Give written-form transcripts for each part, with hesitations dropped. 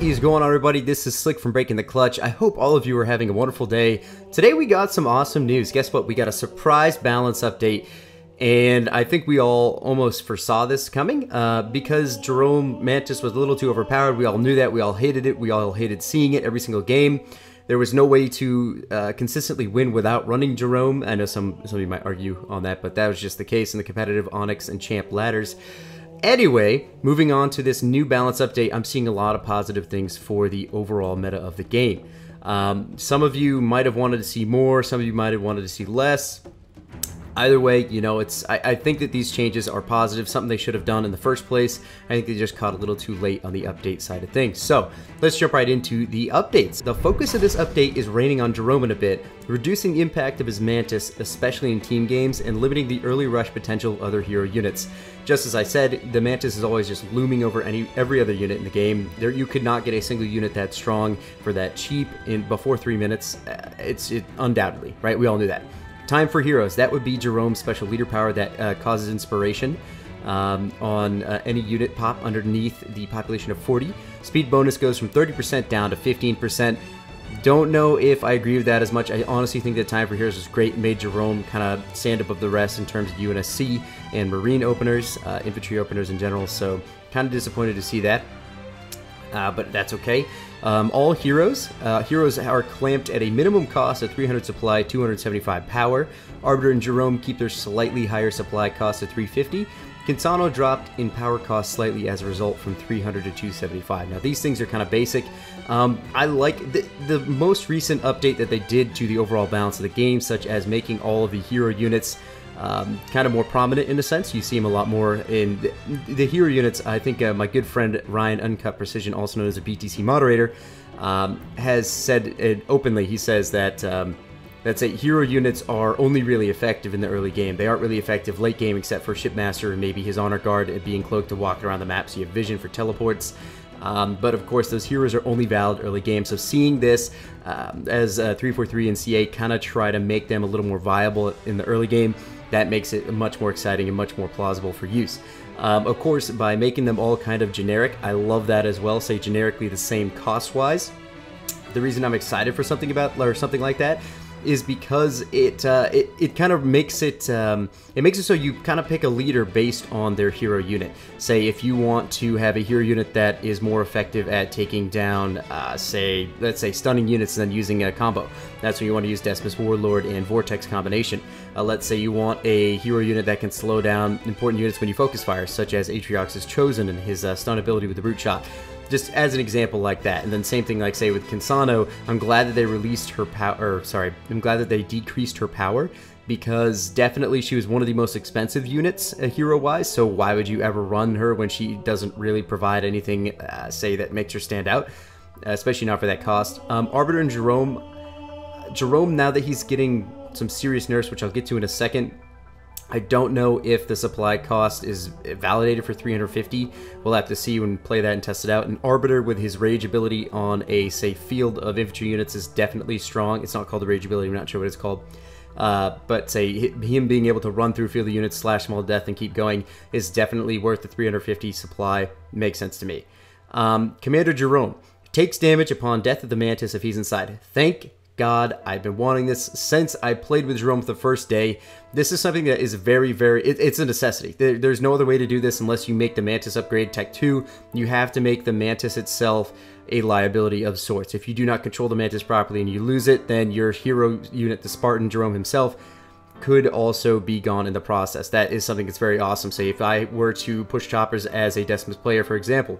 What is going on, everybody? This is Slick from Breaking the Clutch. I hope all of you are having a wonderful day. Today we got some awesome news. Guess what? We got a surprise balance update, and I think we all almost foresaw this coming because Jerome Mantis was a little too overpowered. We all knew that. We all hated it. We all hated seeing it every single game. There was no way to consistently win without running Jerome. I know some of you might argue on that, but that was just the case in the competitive Onyx and Champ ladders. Anyway, moving on to this new balance update, I'm seeing a lot of positive things for the overall meta of the game. Some of you might have wanted to see more, some of you might have wanted to see less. Either way, you know, I think that these changes are positive, something they should have done in the first place. I think they just caught a little too late on the update side of things. So, let's jump right into the updates. The focus of this update is raining on Jerome in a bit, reducing the impact of his Mantis, especially in team games, and limiting the early rush potential of other hero units. Just as I said, the Mantis is always just looming over every other unit in the game. You could not get a single unit that strong for that cheap before 3 minutes. It's undoubtedly, right? We all knew that. Time for heroes. That would be Jerome's special leader power that causes inspiration on any unit pop underneath the population of 40. Speed bonus goes from 30% down to 15%. Don't know if I agree with that as much. I honestly think that Time for Heroes was great. Made Jerome kind of stand above the rest in terms of UNSC and Marine openers, infantry openers in general. So kind of disappointed to see that. But that's okay. All heroes. Heroes are clamped at a minimum cost of 300 supply, 275 power. Arbiter and Jerome keep their slightly higher supply cost at 350. Kinsano dropped in power cost slightly as a result from 300 to 275. Now these things are kind of basic. I like the most recent update that they did to the overall balance of the game, such as making all of the hero units kind of more prominent in a sense. You see them a lot more in the hero units. I think my good friend Ryan Uncut Precision, also known as a BtC moderator, has said it openly. He says that hero units are only really effective in the early game. They aren't really effective late game except for Shipmaster and maybe his Honor Guard being cloaked to walk around the map so you have vision for teleports. But of course, those heroes are only valid early game. So seeing this as 343 and C8 kind of try to make them a little more viable in the early game, that makes it much more exciting and much more plausible for use. Of course, by making them all kind of generic, I love that as well. Say generically the same cost-wise. The reason I'm excited for something like that is because it kind of makes it so you kind of pick a leader based on their hero unit. Say if you want to have a hero unit that is more effective at taking down, let's say stunning units and then using a combo. That's when you want to use Decimus Warlord and Vortex combination. Let's say you want a hero unit that can slow down important units when you focus fire, such as Atriox's Chosen and his stun ability with the Brute Shot. Just as an example like that. And then same thing like say with Kinsano, I'm glad that they released her power, I'm glad that they decreased her power, because definitely she was one of the most expensive units hero-wise, so why would you ever run her when she doesn't really provide anything, say, that makes her stand out, especially not for that cost. Arbiter and Jerome, now that he's getting some serious nerfs, which I'll get to in a second, I don't know if the supply cost is validated for 350. We'll have to see when we play that and test it out. And Arbiter with his rage ability on a, say, field of infantry units is definitely strong. It's not called the rage ability, I'm not sure what it's called. But say him being able to run through field of units, slash them all to death and keep going is definitely worth the 350 supply. Makes sense to me. Commander Jerome takes damage upon death of the Mantis if he's inside. Thank God, I've been wanting this since I played with Jerome the first day. This is something that is it's a necessity. There's no other way to do this unless you make the Mantis upgrade Tech 2. You have to make the Mantis itself a liability of sorts. If you do not control the Mantis properly and you lose it, then your hero unit, the Spartan Jerome himself, could also be gone in the process. That is something that's very awesome. Say if I were to push choppers as a Decimus player, for example,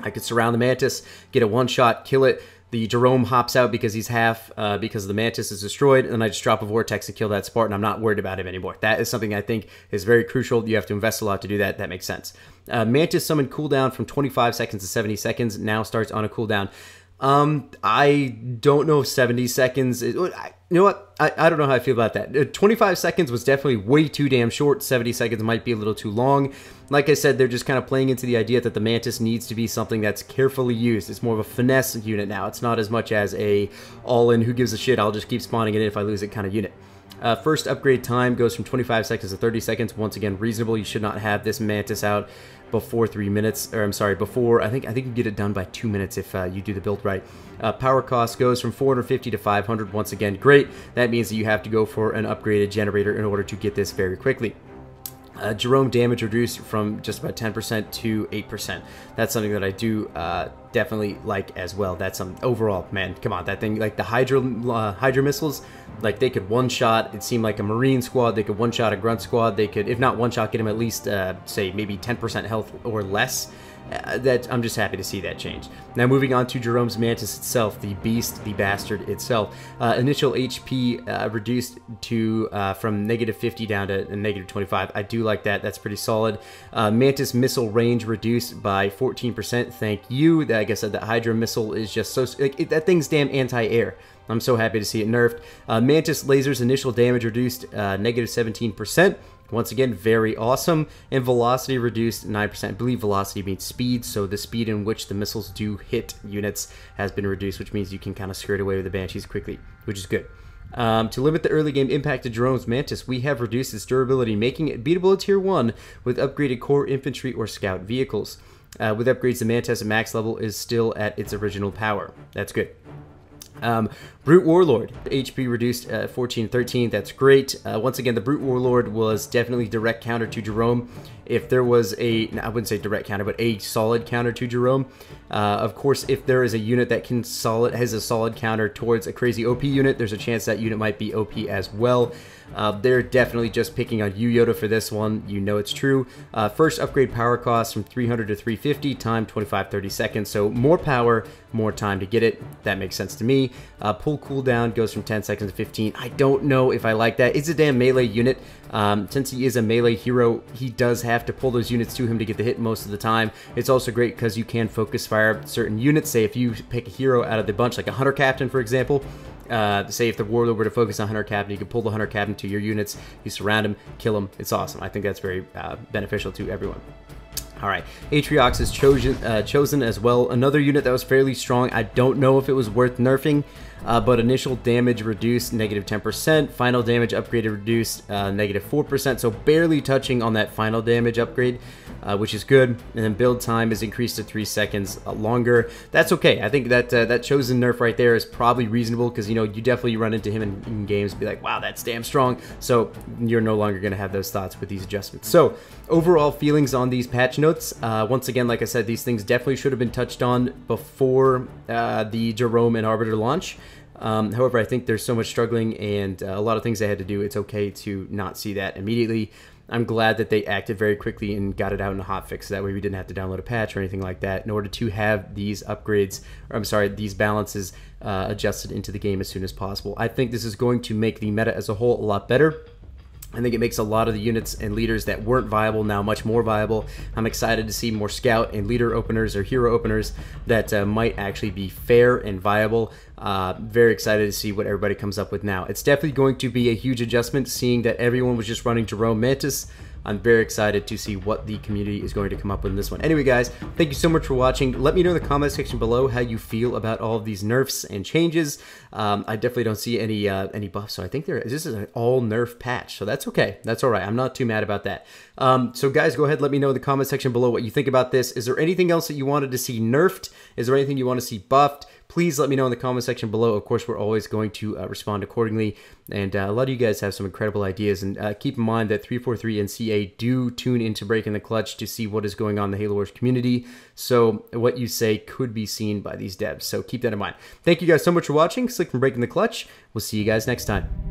I could surround the Mantis, get a one-shot, kill it. The Jerome hops out because he's half, because the Mantis is destroyed, and I just drop a Vortex and kill that Spartan. I'm not worried about him anymore. That is something I think is very crucial. You have to invest a lot to do that. That makes sense. Mantis summon cooldown from 25 seconds to 70 seconds. Now starts on a cooldown. I don't know if 70 seconds is... You know what? I don't know how I feel about that. 25 seconds was definitely way too damn short. 70 seconds might be a little too long. Like I said, they're just kind of playing into the idea that the Mantis needs to be something that's carefully used. It's more of a finesse unit now. It's not as much as a all-in, who gives a shit, I'll just keep spawning it in if I lose it kind of unit. First upgrade time goes from 25 seconds to 30 seconds. Once again, reasonable. You should not have this Mantis out before 3 minutes, or I'm sorry, before, I think you can get it done by 2 minutes if you do the build right. Power cost goes from 450 to 500. Once again, great. That means that you have to go for an upgraded generator in order to get this very quickly. Jerome damage reduced from just about 10% to 8%. That's something that I do definitely like as well. That's some overall, man, come on, that thing, like the Hydra missiles, like they could one-shot, it seemed like a Marine squad, they could one-shot a Grunt squad, they could, if not one-shot, get them at least, say, maybe 10% health or less. That I'm just happy to see that change. Now moving on to Jerome's Mantis itself, the beast, the bastard itself. Initial HP reduced to from -50 down to -25. I do like that. That's pretty solid. Mantis missile range reduced by 14%. Thank you. Like I said, the Hydra missile is just so like that thing's damn anti-air. I'm so happy to see it nerfed. Mantis lasers initial damage reduced -17%. Once again, very awesome. And velocity reduced 9%. I believe velocity means speed, so the speed in which the missiles do hit units has been reduced, which means you can kind of skirt away with the Banshees quickly, which is good. To limit the early game impact to Jerome's Mantis, we have reduced its durability, making it beatable at Tier 1 with upgraded core infantry or scout vehicles. With upgrades, the Mantis at max level is still at its original power. That's good. Brute Warlord, HP reduced 14-13, that's great. Once again, the Brute Warlord was definitely direct counter to Jerome. If there was I wouldn't say direct counter, but a solid counter to Jerome. Of course, if there is a unit that has a solid counter towards a crazy OP unit, there's a chance that unit might be OP as well. They're definitely just picking on you, Yoda, for this one. You know it's true. First upgrade power cost from 300 to 350, time 25-30 seconds. So more power, more time to get it. That makes sense to me. Pull cooldown goes from 10 seconds to 15. I don't know if I like that. It's a damn melee unit. Since he is a melee hero, he does have to pull those units to him to get the hit most of the time. It's also great because you can focus fire certain units. Say if you pick a hero out of the bunch, like a Hunter Captain, for example. Say if the Warlord were to focus on Hunter Captain, you can pull the Hunter Captain to your units, you surround him, kill him. It's awesome. I think that's very beneficial to everyone. Alright, Atriox is chosen as well. Another unit that was fairly strong. I don't know if it was worth nerfing, but initial damage reduced -10%. Final damage upgraded reduced -4%. So barely touching on that final damage upgrade, which is good. And then build time is increased to 3 seconds longer. That's okay. I think that that chosen nerf right there is probably reasonable because, you know, you definitely run into him in games and be like, wow, that's damn strong. So you're no longer going to have those thoughts with these adjustments. So overall feelings on these patch notes. Once again, like I said, these things definitely should have been touched on before the Jerome and Arbiter launch. However, I think there's so much struggling and a lot of things they had to do. It's okay to not see that immediately. I'm glad that they acted very quickly and got it out in a hotfix. That way we didn't have to download a patch or anything like that in order to have these upgrades, or I'm sorry, these balances adjusted into the game as soon as possible. I think this is going to make the meta as a whole a lot better. I think it makes a lot of the units and leaders that weren't viable now much more viable. I'm excited to see more scout and leader openers or hero openers that might actually be fair and viable. Very excited to see what everybody comes up with now. It's definitely going to be a huge adjustment, seeing that everyone was just running Jerome Mantis. I'm very excited to see what the community is going to come up with in this one. Anyway, guys, thank you so much for watching. Let me know in the comment section below how you feel about all of these nerfs and changes. I definitely don't see any buffs, so I think this is an all nerf patch, so that's okay. That's all right. I'm not too mad about that. So, guys, go ahead. Let me know in the comment section below what you think about this. Is there anything else that you wanted to see nerfed? Is there anything you want to see buffed? Please let me know in the comment section below. Of course, we're always going to respond accordingly. And a lot of you guys have some incredible ideas. And keep in mind that 343 and CA do tune into Breaking the Clutch to see what is going on in the Halo Wars community. So what you say could be seen by these devs. So keep that in mind. Thank you guys so much for watching. Slick from Breaking the Clutch. We'll see you guys next time.